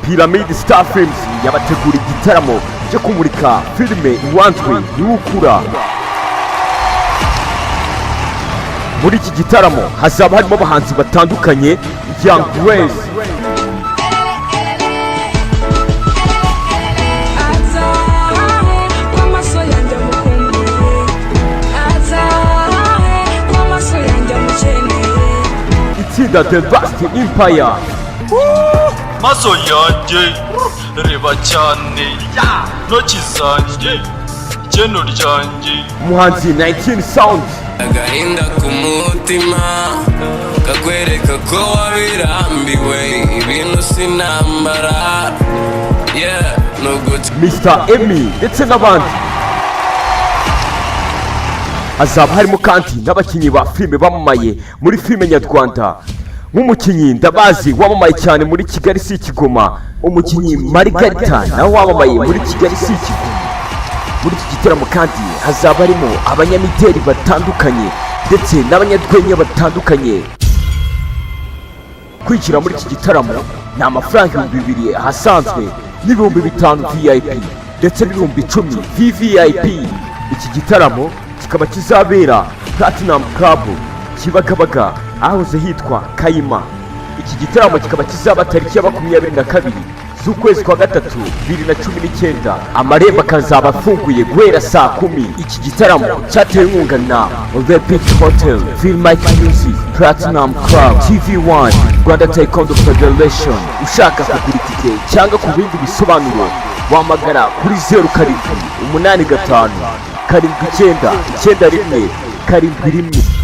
Pyramid Star Films yabategura igitaramo cyo kumurika filime Uwanzwe Niwukura. Muri iki gitaramo hazaba harimo abahanzi batandukanye Young Grace, itsinda The Best Empire, maso yanjye reba cyane ntoki zanjye igeno ryanjye, umuhanzi 19 Sound, agahinda ku mutima kakwereka ko wabirambiwe ibintu sinambara Mr. Emmy ndetse n'abandi. Hazaba harimo kandi n'abakinnyi ba filime bamamaye muri filime nyarwanda nk'umukinnyi Ndabazi wamamaye cyane muri Kigali si Kigoma, umukinnyi Margarita nawe wamamaye muri Kigali si Kigoma. Muri iki gitaramo kandi hazaba harimo abanyamideli batandukanye ndetse n'abanyarwenya batandukanye. Kwinjira muri iki gitaramo ni amafaranga 2,000 ahasanzwe n'ibihumbi 5 VIP ndetse n'ibihumbi 10 VVIP. Iki gitaramo kikaba kizabera Platinum Club Kibagabaga ahoze hitwa Kayima. Iki gitaramo kikaba kizaba tariki ya 22 z'ukwezi kwa gatatu 2019. Amarembo akazaba afunguye guhera saa 10. Iki gitaramo cyatewe inkunga na The Pit Hotel, Filmike Music, Platinum Club, TV1, Rwanda Taekwondo Federation. Ushaka kugura itike cyangwa ku bindi bisobanuro wamagara kuri 0785 79 91 71.